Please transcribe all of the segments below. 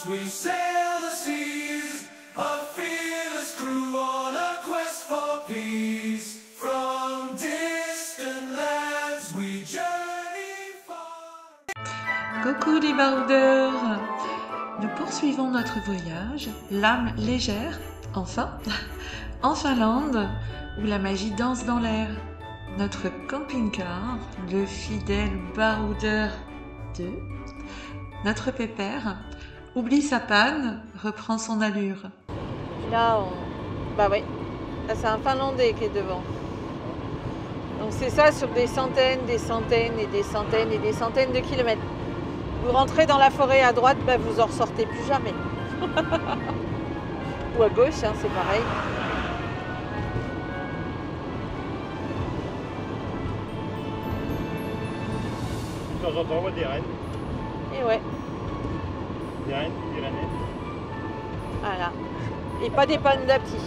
we sail the seas, a fearless crew on a quest for peace. From distant lands we journey far. Coucou les baroudeurs! Nous poursuivons notre voyage, l'âme légère, enfin, en Finlande, où la magie danse dans l'air. Notre camping-car, le fidèle baroudeur 2, notre pépère, oublie sa panne, reprend son allure. Là, bah oui, là c'est un Finlandais qui est devant. Donc c'est ça sur des centaines, des centaines et des centaines et des centaines de kilomètres. Vous rentrez dans la forêt à droite, bah vous en ressortez plus jamais. Ou à gauche, hein, c'est pareil. De temps en temps, on voit des rennes. Et ouais, Des rennes, des rennes. voilà. Et pas des pommes d'api.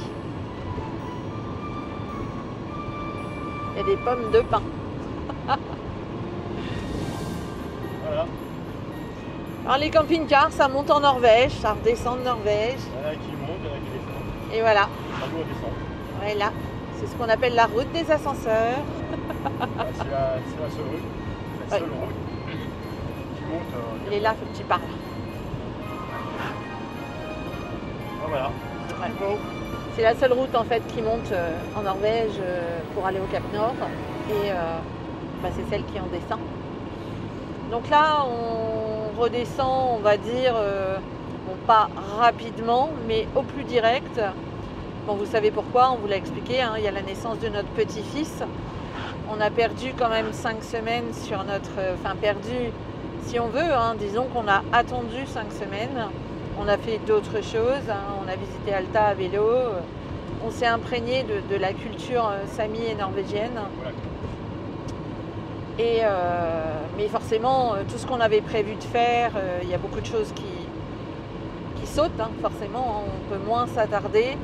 Il y a des pommes de pin. Voilà. Alors les camping-cars, ça monte en Norvège, ça redescend de Norvège. Il y en a qui montent, il y en a qui descendent. Et voilà, La nous, on descend. voilà. C'est ce qu'on appelle la route des ascenseurs. C'est la seule route. La seule route qui monte. Il est là, faut que tu parles. Ah, voilà. Ouais. Bon. C'est la seule route en fait qui monte en Norvège pour aller au Cap Nord et bah, c'est celle qui en descend. Donc là on redescend, on va dire, bon, pas rapidement mais au plus direct. Bon, vous savez pourquoi, on vous l'a expliqué, hein, il y a la naissance de notre petit-fils. On a perdu quand même 5 semaines sur notre... Enfin perdu si on veut, hein, disons qu'on a attendu 5 semaines. On a fait d'autres choses, hein. On a visité Alta à vélo, on s'est imprégné de la culture sami et norvégienne. Voilà. Et, mais forcément, tout ce qu'on avait prévu de faire, il y a beaucoup de choses qui sautent, hein, forcément, hein. On peut moins s'attarder.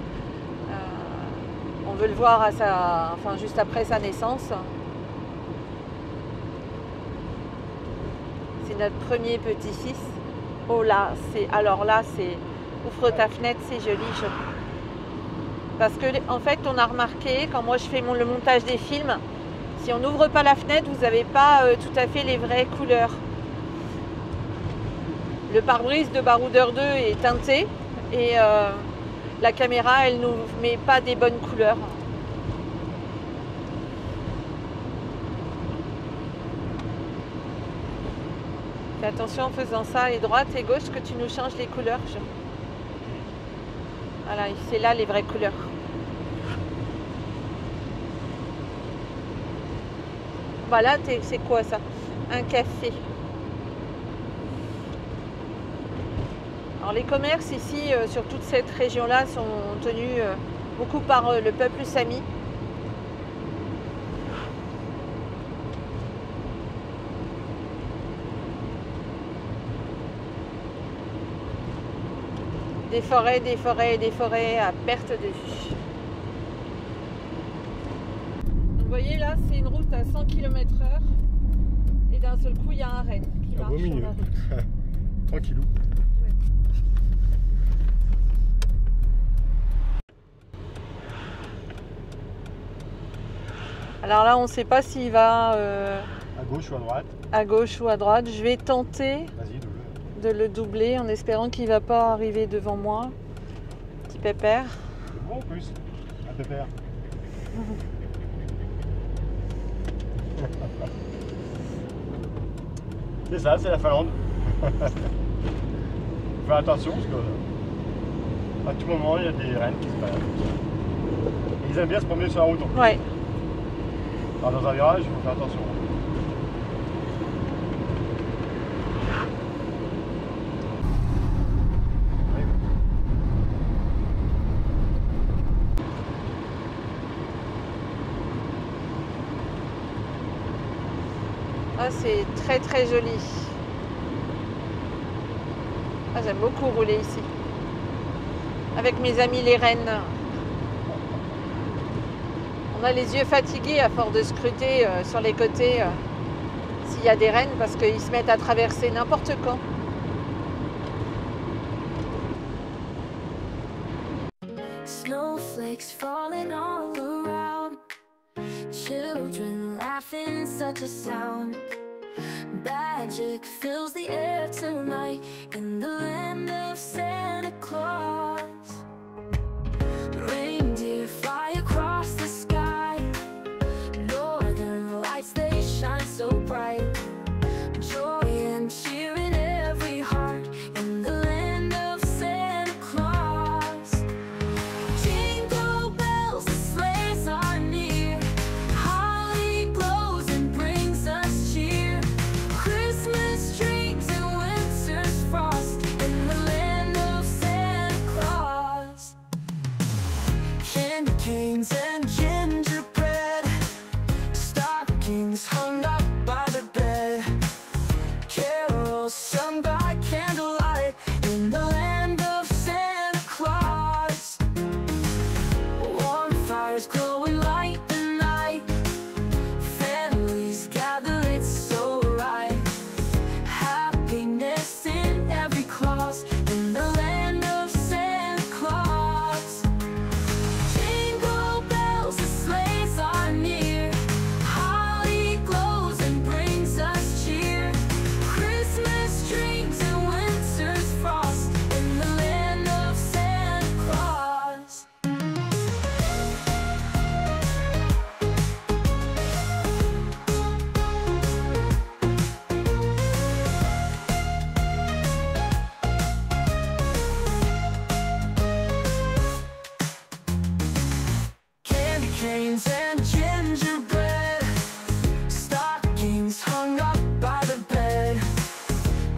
On veut le voir enfin, juste après sa naissance. C'est notre premier petit-fils. Oh là, alors là, c'est ouvre ta fenêtre, c'est joli. Parce que en fait, on a remarqué quand moi je fais le montage des films, si on n'ouvre pas la fenêtre, vous n'avez pas tout à fait les vraies couleurs. Le pare-brise de Baroudeur 2 est teinté et la caméra, elle nous met pas des bonnes couleurs. Fais attention en faisant ça, et droite et gauche, que tu nous changes les couleurs. Voilà, c'est là les vraies couleurs. Voilà, c'est quoi ça? Un café. Alors les commerces ici, sur toute cette région-là, sont tenus beaucoup par le peuple sami. Des forêts, des forêts et des forêts à perte de vue. Vous voyez là, c'est une route à 100 km/h et d'un seul coup, il y a un renne qui marche sur la route. Tranquillou. Ouais. Alors là, on ne sait pas s'il va À gauche ou à droite? à gauche ou à droite. Je vais tenter Vas-y, double. de le doubler en espérant qu'il ne va pas arriver devant moi. Petit pépère. C'est bon en plus. Un pépère. C'est ça, c'est la Finlande. Faut faire attention parce que à tout moment il y a des rennes qui se baladent. Et ils aiment bien se promener sur la route. Ouais. Alors dans un virage, il faut faire attention. Ah, c'est très très joli. Ah, j'aime beaucoup rouler ici. Avec mes amis les rennes. On a les yeux fatigués à force de scruter sur les côtés s'il y a des rennes parce qu'ils se mettent à traverser n'importe quand. snowflakes falling all around. Children laughing, such a sound. Magic fills the air tonight in the land of Santa Claus. Reindeer fly across the sky. Northern lights, they shine so bright. Joy and cheer in every heart in the land of Santa Claus. Jingle bells, the sleighs are near. Holly glows and brings us cheer. Christmas dreams and winter's frost in the land of Santa Claus. Candy canes and gingerbread, stockings hung up by the bed, carols sung by candlelight in the land of Santa Claus. Warm fires glowing light the night, families gather, it's so right. Happiness in every clause in the land of Santa Claus. Jingle bells, the sleighs are near. Holly glows and brings us cheer. Christmas dreams and winter's frost in the land of Santa Claus. Candy canes and gingerbread, stockings hung up by the bed,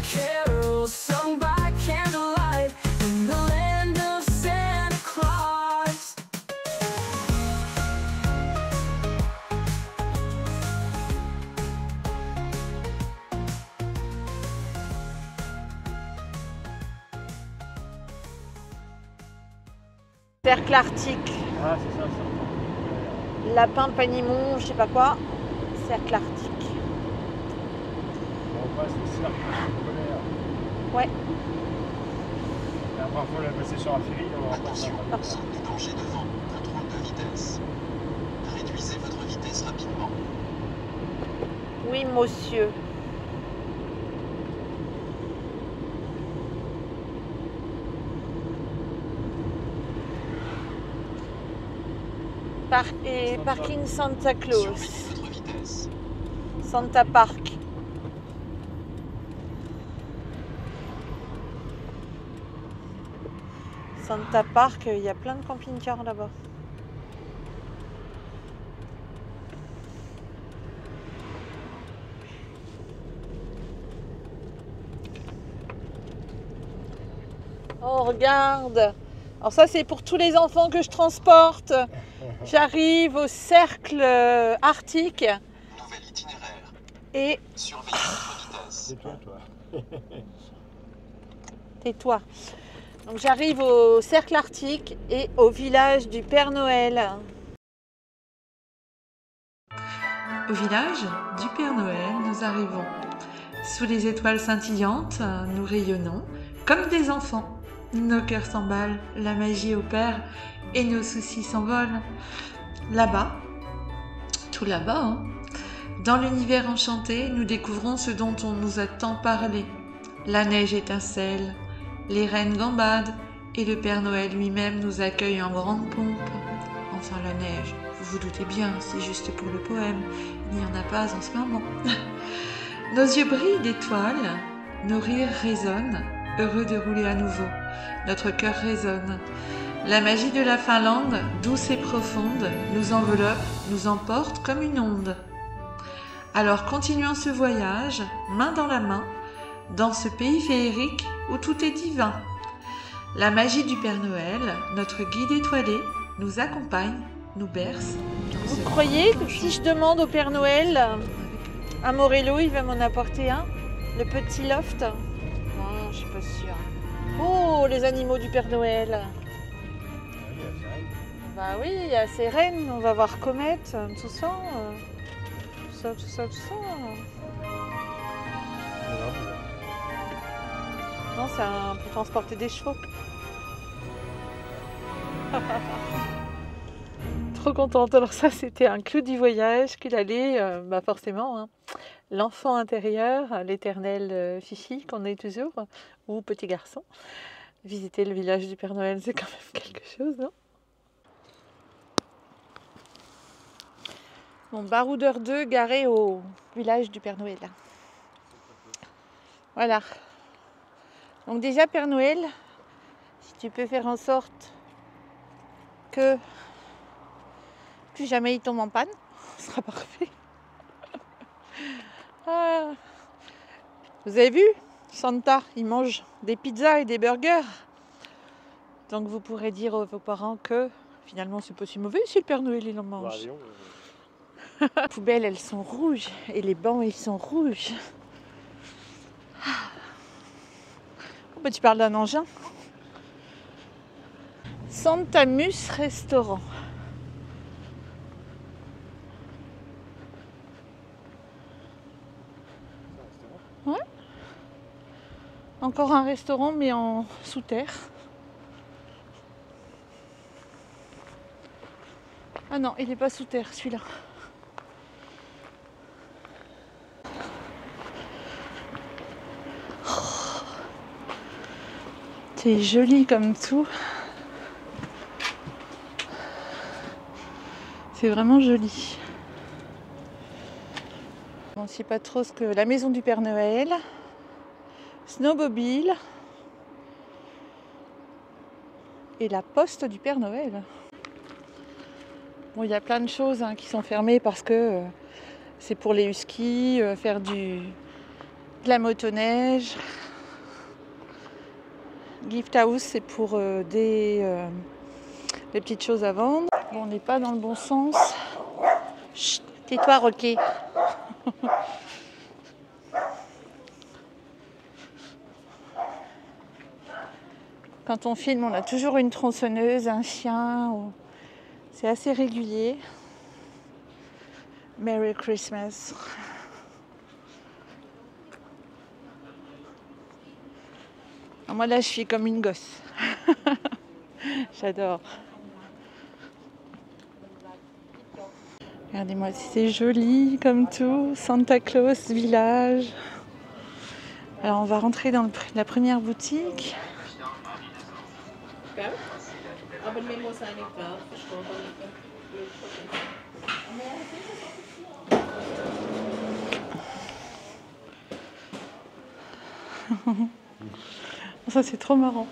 carols sung by candlelight in the land of Santa Claus. Cercle arctique, Ah, c'est ça, ça. lapin panimon, je sais pas quoi. Cercle arctique. On passe le cercle polaire. Ouais. Et après, il faut la passer sur un ferry, on va Attention, zone de danger devant, contrôle de vitesse. Réduisez votre vitesse rapidement. Oui, monsieur. Parking Santa Claus. Surveillez votre vitesse. Santa Park. Santa Park, il y a plein de camping-cars là-bas. Oh, regarde! Alors ça, c'est pour tous les enfants que je transporte. J'arrive au cercle arctique Nouvel itinéraire. et... Surveillez votre vitesse. C'est toi. Tais-toi. Donc j'arrive au cercle arctique et au village du Père Noël. Au village du Père Noël, nous arrivons. Sous les étoiles scintillantes, nous rayonnons comme des enfants. Nos cœurs s'emballent, la magie opère et nos soucis s'envolent. Là-bas, tout là-bas, hein, dans l'univers enchanté, nous découvrons ce dont on nous a tant parlé. La neige étincelle, les reines gambadent et le Père Noël lui-même nous accueille en grande pompe. Enfin la neige, vous vous doutez bien, c'est juste pour le poème, il n'y en a pas en ce moment. Nos yeux brillent d'étoiles, nos rires résonnent, heureux de rouler à nouveau. Notre cœur résonne. La magie de la Finlande, douce et profonde, nous enveloppe, nous emporte comme une onde. Alors continuons ce voyage, main dans la main, dans ce pays féerique où tout est divin. La magie du Père Noël, notre guide étoilé, nous accompagne, nous berce. Vous croyez que si je demande au Père Noël à Morello, il va m'en apporter un? Le petit loft? Non, je suis pas sûre. Oh, les animaux du Père Noël! Bah oui, il y a ces rennes, on va voir Comète, tout ça. Tout ça. Non, c'est pour transporter des chevaux. trop contente. Alors ça, c'était un clou du voyage qu'il allait, forcément, hein, l'enfant intérieur, l'éternel Fifi qu'on est toujours, ou petit garçon. Visiter le village du Père Noël, c'est quand même quelque chose, non? Bon, baroudeur 2 garé au village du Père Noël. Voilà. Donc déjà, Père Noël, si tu peux faire en sorte que plus jamais il tombe en panne, ce sera parfait. Ah. Vous avez vu, Santa, il mange des pizzas et des burgers. Donc vous pourrez dire à vos parents que finalement c'est pas si mauvais si le Père Noël il en mange. Les poubelles elles sont rouges et les bancs ils sont rouges. Oh, bah, tu parles d'un engin. Santamus Restaurant. Ouais. Encore un restaurant mais en sous terre. Ah non, il n'est pas sous terre celui-là. Oh, c'est joli comme tout. C'est vraiment joli. On ne sait pas trop ce que la maison du Père Noël, snowmobile et la poste du Père Noël. Bon, il y a plein de choses qui sont fermées parce que c'est pour les huskies, faire de la motoneige. Gift House, c'est pour des petites choses à vendre. Bon, on n'est pas dans le bon sens. Chut, tais-toi, Rocky. Quand on filme, on a toujours une tronçonneuse, un chien. C'est assez régulier. Merry Christmas. Moi là, je suis comme une gosse. J'adore. Regardez-moi, c'est joli comme tout. Santa Claus Village. Alors on va rentrer dans la première boutique. Ça c'est trop marrant.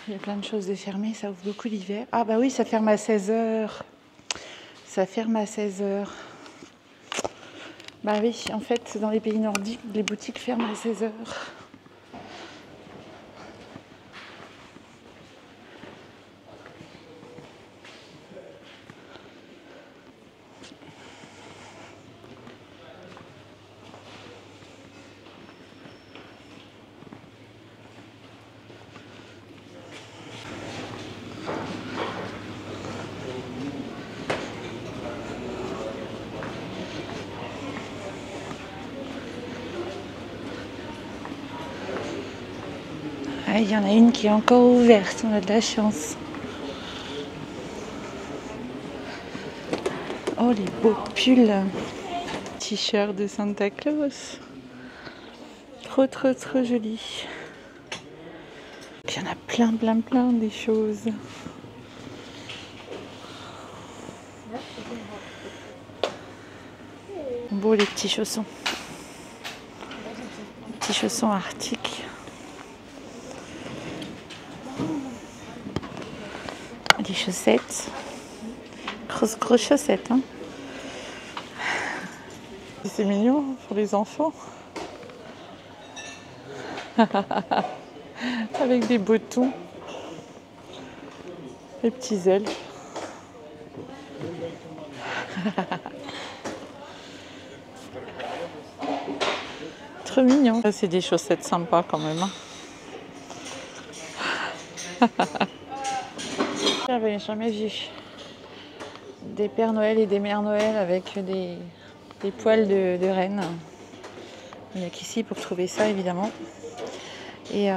Il y a plein de choses de fermées, ça ouvre beaucoup l'hiver. Ah bah oui, ça ferme à 16h. Ça ferme à 16h. Bah oui, en fait, dans les pays nordiques, les boutiques ferment à 16h. Ah, il y en a une qui est encore ouverte, on a de la chance. Oh, les beaux pulls. T-shirt de Santa Claus. Trop, trop, trop joli. Il y en a plein, plein, plein des choses. Beau les petits chaussons. Les petits chaussons arctiques. Des chaussettes. Grosses chaussettes. Hein. C'est mignon pour les enfants. Avec des boutons. Les petits ailes. Trop mignon. Ça, c'est des chaussettes sympas quand même. Hein. J'avais jamais vu des Pères Noël et des Mères Noël avec des poils de renne. Il n'y a qu'ici pour trouver ça évidemment. Et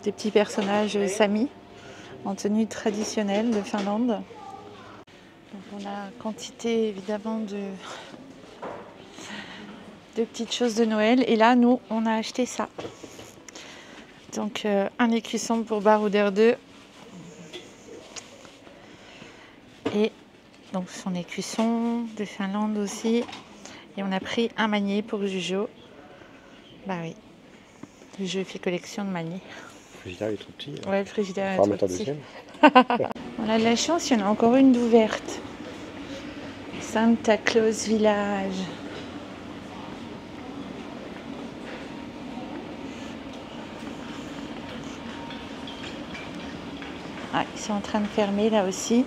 des petits personnages Sami en tenue traditionnelle de Finlande. Donc on a quantité évidemment de petites choses de Noël. Et là, nous, on a acheté ça. Donc un écusson pour Baroudeur 2. Et donc son écusson de Finlande aussi. Et on a pris un manier pour Jujo. Bah oui. Jujo fait collection de maniers. Le frigidaire est trop petit. Ouais, le frigidaire est On va trop mettre un petit. deuxième. On a de la chance, il y en a encore une d'ouverte. Santa Claus Village. Ah, ils sont en train de fermer là aussi.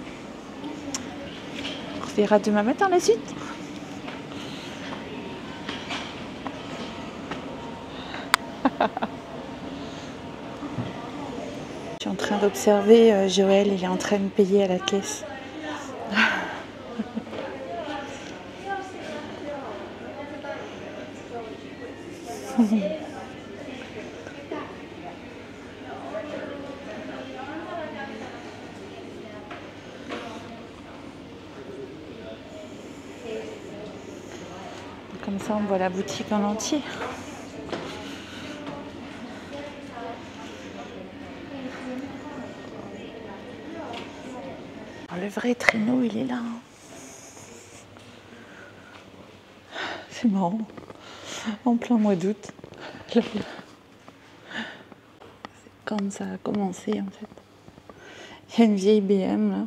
On verra demain matin la suite. Je suis en train d'observer Joël, il est en train de payer à la caisse. Comme ça, on voit la boutique en entier. Alors, le vrai traîneau, il est là. C'est marrant. En plein mois d'août. C'est quand ça a commencé, en fait. Il y a une vieille BM, là.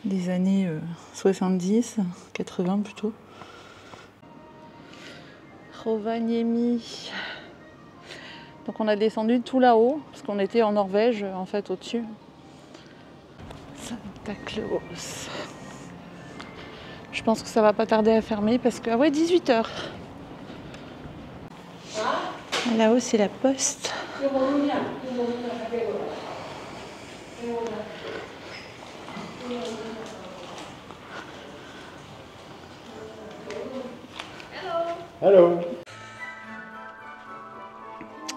Des années 70, 80 plutôt. Rovaniemi. Donc on a descendu tout là-haut, parce qu'on était en Norvège, en fait, au-dessus. Santa Claus. Je pense que ça va pas tarder à fermer, parce que... Ah ouais, 18h. Là-haut, c'est la poste. Allô.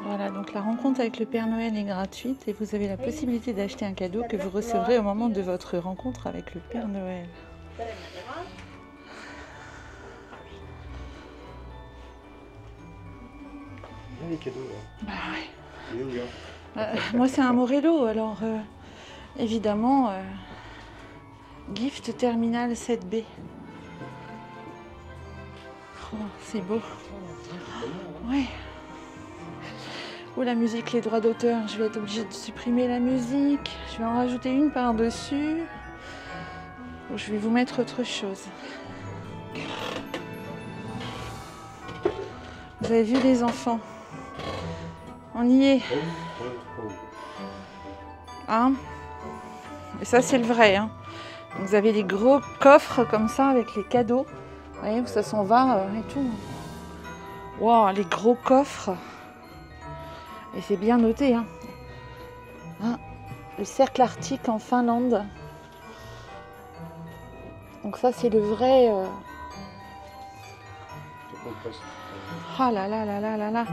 Voilà, donc la rencontre avec le Père Noël est gratuite et vous avez la possibilité d'acheter un cadeau que vous recevrez au moment de votre rencontre avec le Père Noël. Il y a les cadeaux là. Bah ouais. Il est où, là? Moi, c'est un Morello, alors évidemment, Gift Terminal 7B. Oh, c'est beau. Ouais. Oh, la musique, les droits d'auteur, je vais être obligée de supprimer la musique. Je vais en rajouter une par-dessus. Je vais vous mettre autre chose. Vous avez vu les enfants? On y est. Hein? Et ça, c'est le vrai. Hein. Vous avez des gros coffres comme ça avec les cadeaux. Vous voyez où ça s'en va et tout. Waouh, les gros coffres. Et c'est bien noté. Hein. Hein, le cercle arctique en Finlande. Donc ça, c'est le vrai... Ah là là là là là là.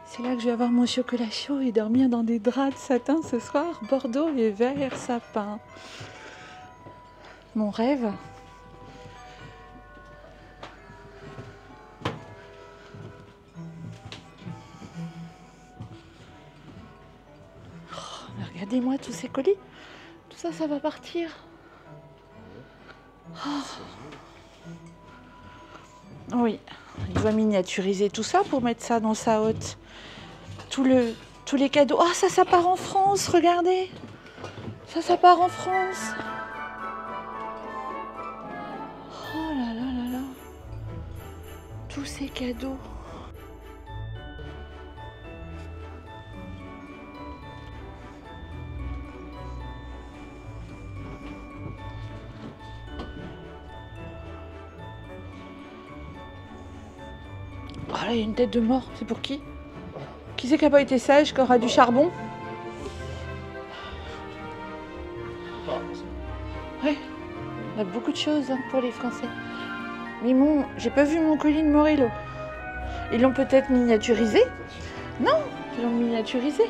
C'est là que je vais avoir mon chocolat chaud et dormir dans des draps de satin ce soir, bordeaux et vert sapin. Mon rêve. Oh, mais regardez-moi tous ces colis. Tout ça, ça va partir. Oh. Oui, il doit miniaturiser tout ça pour mettre ça dans sa hotte. Tous les cadeaux. Ah, ça part en France, regardez. Ça part en France. Oh là là là là. Tous ces cadeaux. Oh là, il y a une tête de mort. C'est pour qui? Qui c'est qui n'a pas été sage, qui aura du charbon? On a beaucoup de choses hein, pour les Français. Mais j'ai pas vu mon colis de Morello. Ils l'ont peut-être miniaturisé. Non, ils l'ont miniaturisé.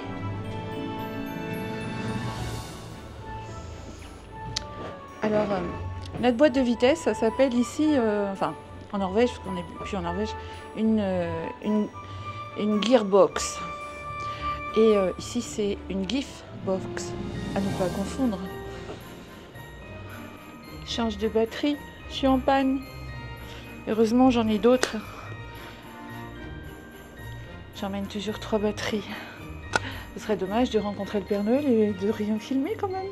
Alors, notre boîte de vitesse, ça s'appelle ici, enfin en Norvège, parce qu'on n'est plus en Norvège, une gearbox. Et ici, c'est une Giffbox, à ne pas confondre. Change de batterie, je suis en panne. Heureusement, j'en ai d'autres. J'emmène toujours 3 batteries. Ce serait dommage de rencontrer le Père Noël et de rien filmer quand même.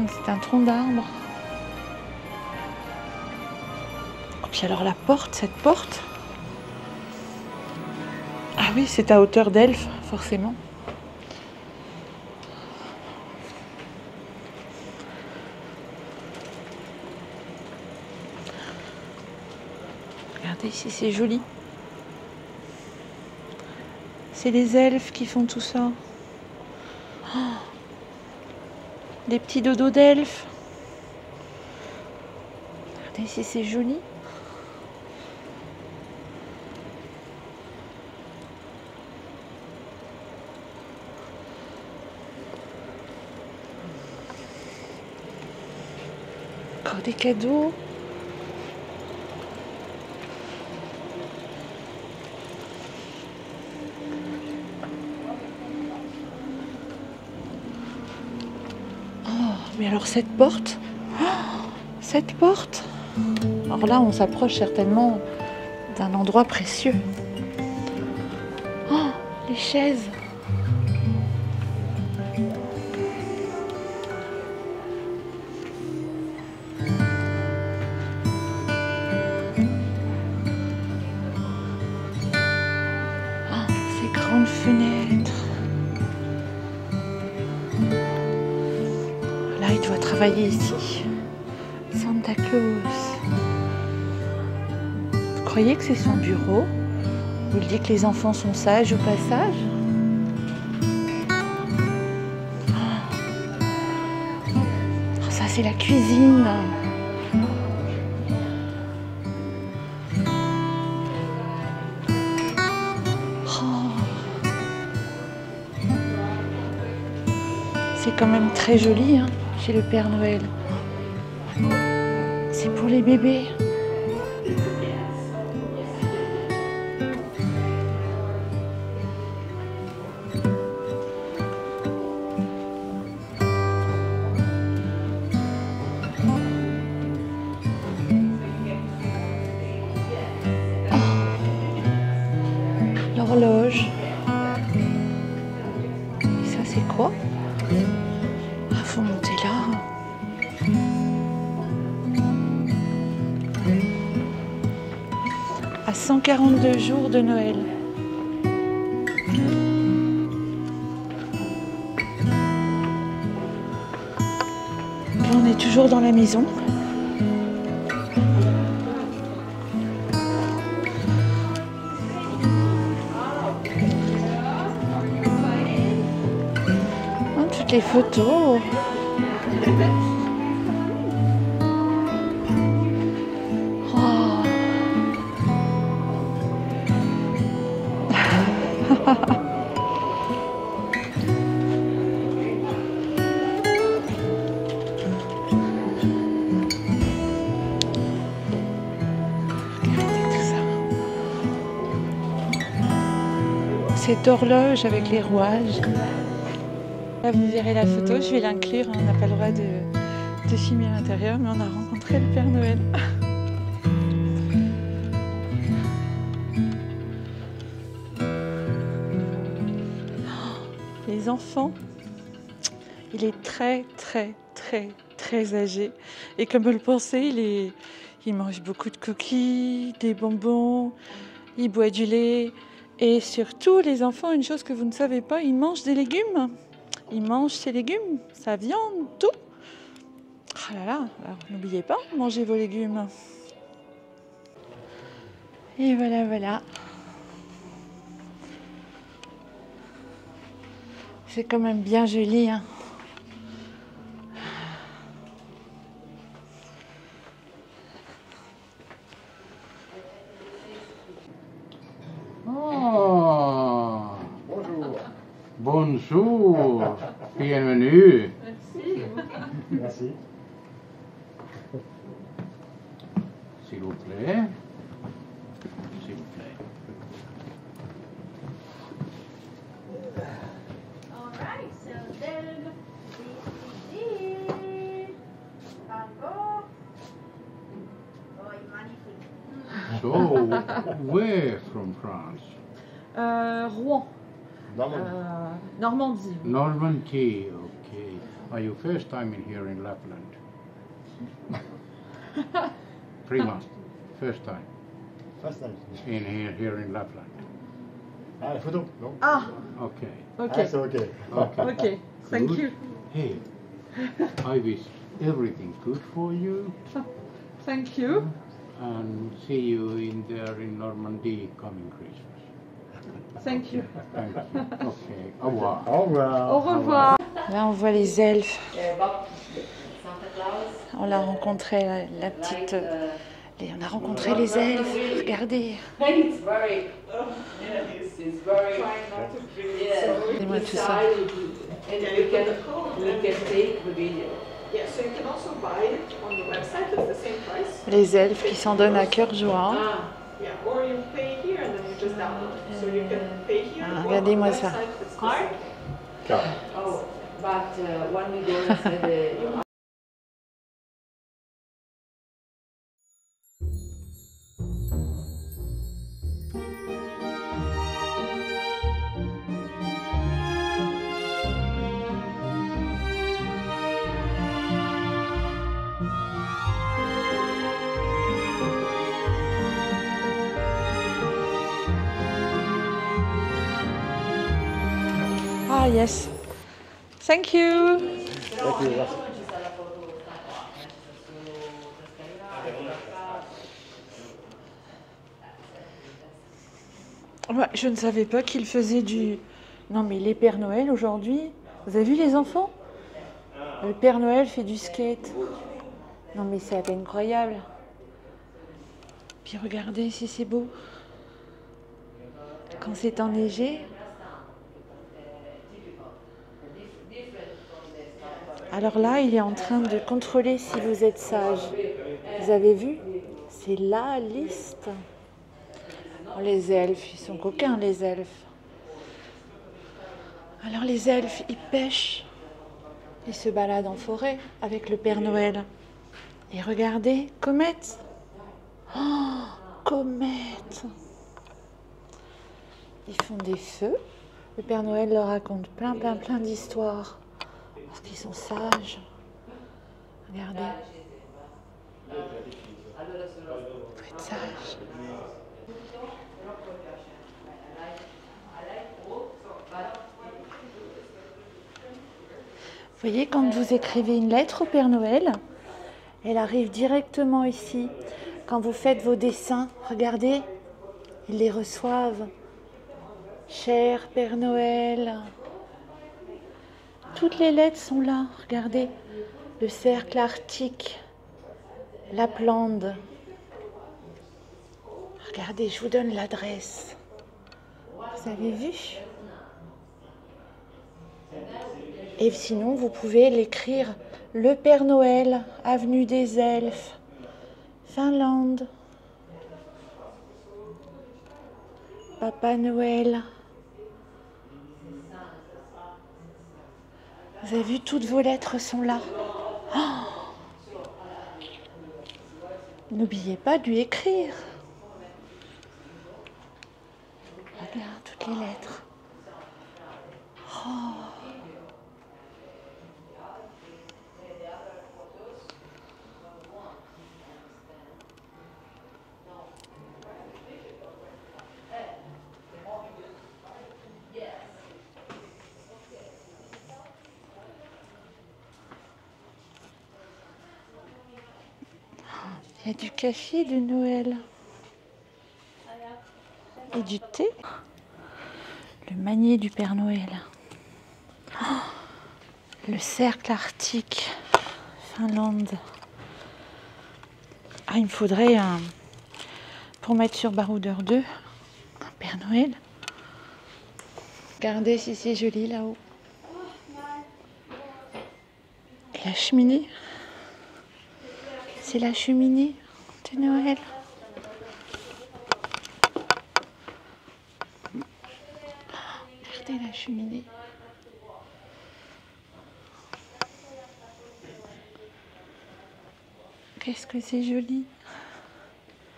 C'est un tronc d'arbre. Et puis alors la porte, cette porte. Ah oui, c'est à hauteur d'Elf, forcément. Regardez ici, c'est joli. C'est les elfes qui font tout ça. Oh, des petits dodos d'elfes. Regardez ici, c'est joli. Encore des cadeaux. Mais alors cette porte, cette porte. Alors là, on s'approche certainement d'un endroit précieux. Oh, les chaises. Oh, ces grandes fenêtres. Là, il doit travailler ici. Santa Claus. Vous croyez que c'est son bureau? Vous le dites que les enfants sont sages au passage? Oh, ça, c'est la cuisine. C'est quand même très joli hein, chez le Père Noël. C'est pour les bébés. Oh. L'horloge. Et ça c'est quoi? Ah, faut monter là. À 142 jours de Noël. Là, on est toujours dans la maison. Oh, toutes les photos. Oh. Cette horloge avec les rouages. Là, vous verrez la photo, je vais l'inclure. On n'a pas le droit de filmer à l'intérieur, mais on a rencontré le Père Noël. Les enfants, il est très âgé. Et comme vous le pensez, il mange beaucoup de cookies, des bonbons, il boit du lait. Et surtout, les enfants, une chose que vous ne savez pas, ils mangent des légumes. Ils mangent ses légumes, sa viande, tout. Ah là là, alors n'oubliez pas, mangez vos légumes. Et voilà, voilà. C'est quand même bien joli, hein. Bonjour, bienvenue. Merci. S'il vous plaît. S'il vous plaît. All right, so then this Bravo. Oh, magnifique. So, where from France? Rouen, Normandie. Normandie. Normandy, okay. Are you first time in here in Lapland? Prima, first time First time. in here in Lapland. Ah, la photo, non? Ah, Okay. ok, Ah, c'est ok. Okay. ok, thank Good. you. Hey, I wish everything good for you Thank you. and see you in there in Normandy coming Christmas. Thank you. Thank you. Okay. Au revoir. Au revoir. Au revoir. Là, on voit les elfes. On a rencontré la petite. On a rencontré les elfes. Regardez. Regardez-moi tout ça. Les elfes qui s'en donnent à cœur joie. Ah, regardez-moi ça. Car. Ah, yes. Thank you. Ok, merci. Ouais, je ne savais pas qu'il faisait du... Non, mais les Pères Noël aujourd'hui, vous avez vu les enfants? Le Père Noël fait du skate. Non, mais c'est incroyable. Puis regardez si c'est beau. Quand c'est enneigé. Alors là, il est en train de contrôler si vous êtes sage. Vous avez vu? C'est la liste. Oh, les elfes, ils sont coquins, les elfes. Alors les elfes, ils pêchent. Ils se baladent en forêt avec le Père Noël. Et regardez, comète. Oh, comète. Ils font des feux. Le Père Noël leur raconte plein d'histoires. Parce qu'ils sont sages. Regardez. Faut être sage. Vous voyez, quand vous écrivez une lettre au Père Noël, elle arrive directement ici. Quand vous faites vos dessins, regardez, ils les reçoivent. Cher Père Noël. Toutes les lettres sont là, regardez. Le cercle arctique, Lapland. Regardez, je vous donne l'adresse. Vous avez vu? Et sinon, vous pouvez l'écrire Le Père Noël, avenue des Elfes, Finlande. Papa Noël. Vous avez vu, toutes vos lettres sont là. Oh! N'oubliez pas de lui écrire. Regarde toutes les lettres. Oh. Il y a du café de Noël et du thé. Le manier du Père Noël. Oh, le cercle arctique, Finlande. Ah, il me faudrait un... Pour mettre sur Baroudeur 2, un Père Noël. Regardez si c'est joli là-haut. Et la cheminée. C'est la cheminée de Noël. Regardez la cheminée. Qu'est-ce que c'est joli.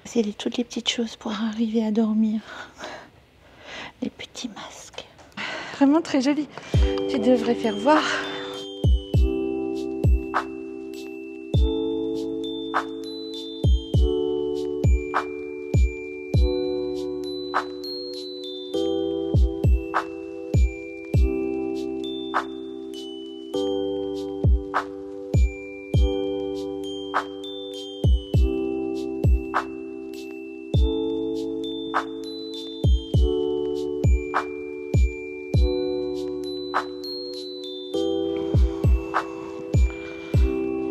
C'est toutes les petites choses pour arriver à dormir. Les petits masques. Vraiment très joli. Tu devrais faire voir.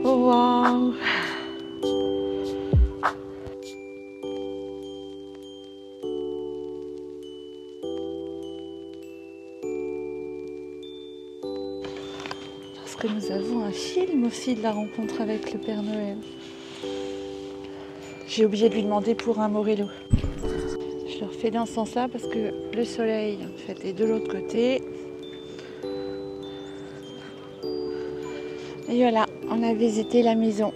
Waouh! Parce que nous avons un film aussi de la rencontre avec le Père Noël. J'ai oublié de lui demander pour un Morello. Je le refais dans ce sens-là parce que le soleil en fait est de l'autre côté. Et voilà, on a visité la maison.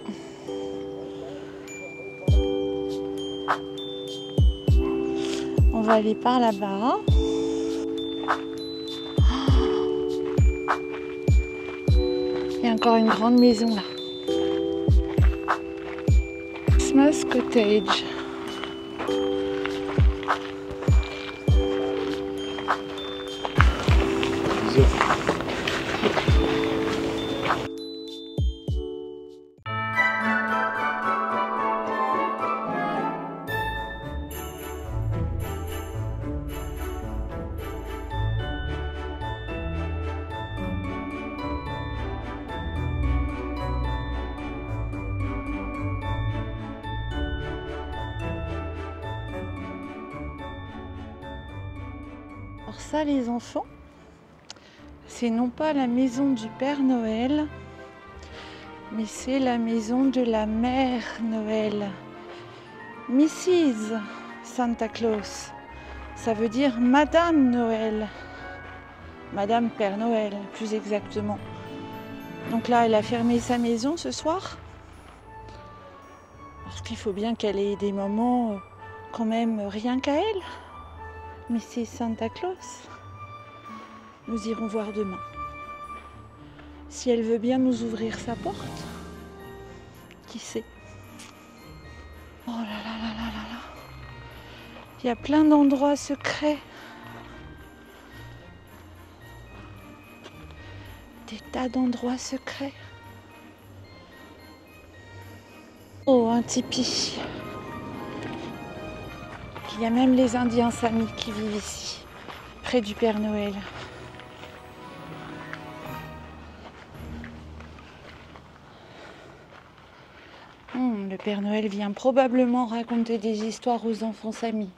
On va aller par là-bas. Il y a encore une grande maison là. Christmas Cottage. Alors ça les enfants, c'est non pas la maison du Père Noël, mais c'est la maison de la Mère Noël. Mrs. Santa Claus, ça veut dire Madame Noël. Madame Père Noël, plus exactement. Donc là, elle a fermé sa maison ce soir. Parce qu'il faut bien qu'elle ait des moments quand même rien qu'à elle. Mais c'est Santa Claus. Nous irons voir demain. Si elle veut bien nous ouvrir sa porte, qui sait? Oh là là là là là là. Il y a plein d'endroits secrets. Des tas d'endroits secrets. Oh, un tipi. Il y a même les Indiens Samis qui vivent ici, près du Père Noël. Le Père Noël vient probablement raconter des histoires aux enfants Samis.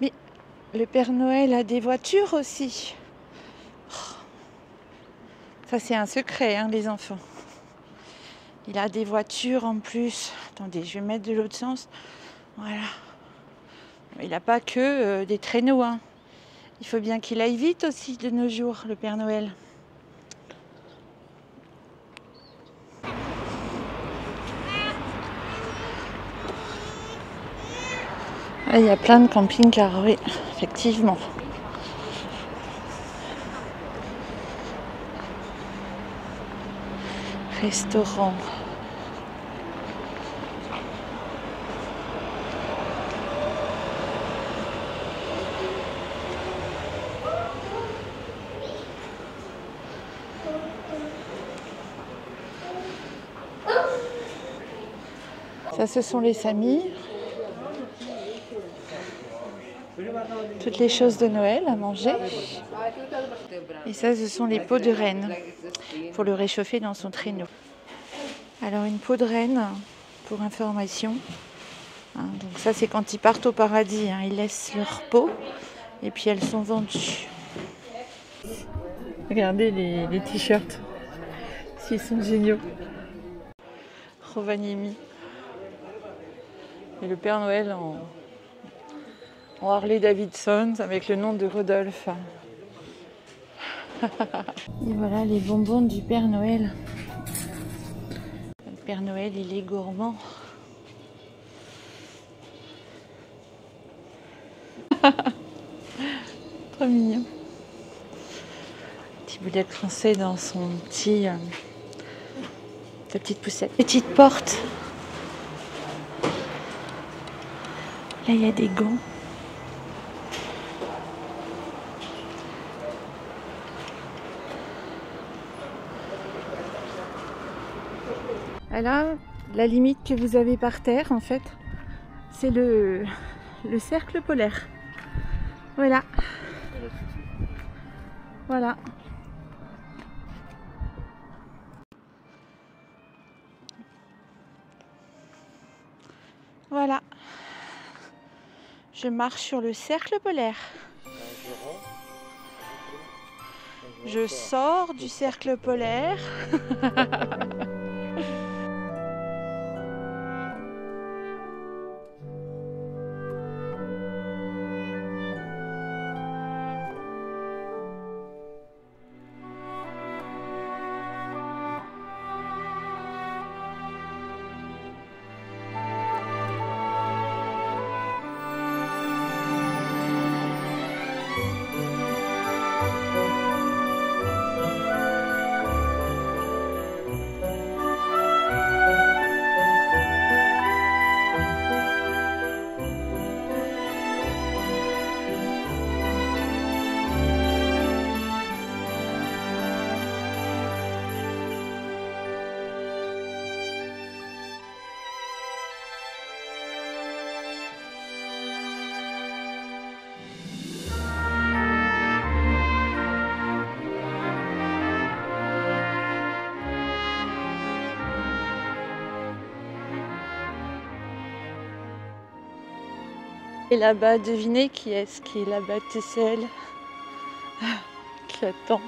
Mais le Père Noël a des voitures aussi. Ça c'est un secret, hein, les enfants. Il a des voitures en plus. Attendez, je vais mettre de l'autre sens. Voilà. Il n'a pas que des traîneaux, hein. Il faut bien qu'il aille vite aussi de nos jours, le Père Noël. Ah, il y a plein de camping-cars, oui, effectivement. Restaurant. Ça, ce sont les Samis. toutes les choses de Noël à manger. Et ça, ce sont les peaux de renne pour le réchauffer dans son traîneau. Alors une peau de renne, pour information. Donc ça, c'est quand ils partent au paradis. Ils laissent leur peau et puis elles sont vendues. Regardez les t-shirts. Ils sont géniaux. Rovaniemi. Et le Père Noël en Harley Davidson avec le nom de Rodolphe. Et voilà les bonbons du Père Noël. Le Père Noël, il est gourmand. Trop mignon. Petit boulet français dans son petit... sa petite poussette. Petite porte. Là, il y a des gants. Là, la limite que vous avez par terre, en fait, c'est le cercle polaire. Voilà. Voilà. Voilà. Je marche sur le cercle polaire. Je sors du cercle polaire. Et là-bas, devinez qui est-ce qui est là-bas, Tessel, qui attend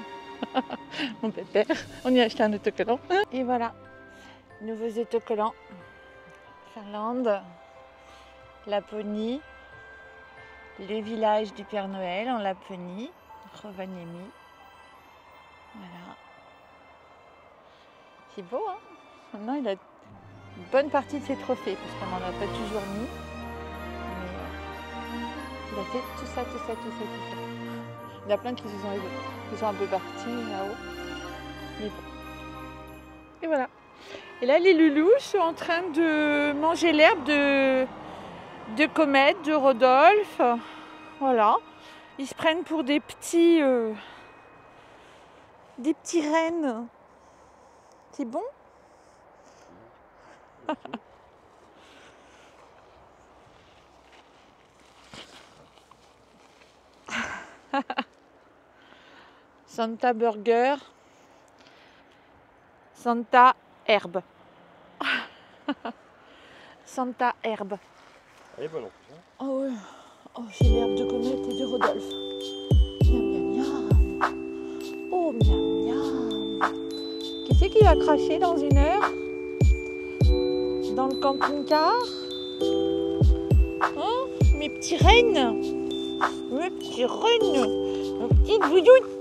mon pépère. On y a acheté un autocollant. Et voilà, nouveaux autocollants. Finlande, Laponie, le village du Père Noël en Laponie, Rovaniemi. Voilà. C'est beau, hein? Maintenant, il a une bonne partie de ses trophées, parce qu'on n'en a pas toujours mis. Il a fait tout ça. Il y a plein qui sont un peu partis là-haut. Mais bon. Et voilà. Et là, les loulous sont en train de manger l'herbe de Comète, de Rodolphe. Voilà. Ils se prennent pour des petits rennes. C'est bon? Santa Burger, Santa Herbe. Santa Herbe. Elle est bonne en plus. Oh ouais. Oh, c'est l'herbe de Comète et de Rodolphe. Miam, miam, miam. Oh, miam, miam. Qui c'est qui va cracher dans une heure? Dans le camping-car? Hein? Mes petits rennes. Mes petits rennes. Mes petites bouilloutes.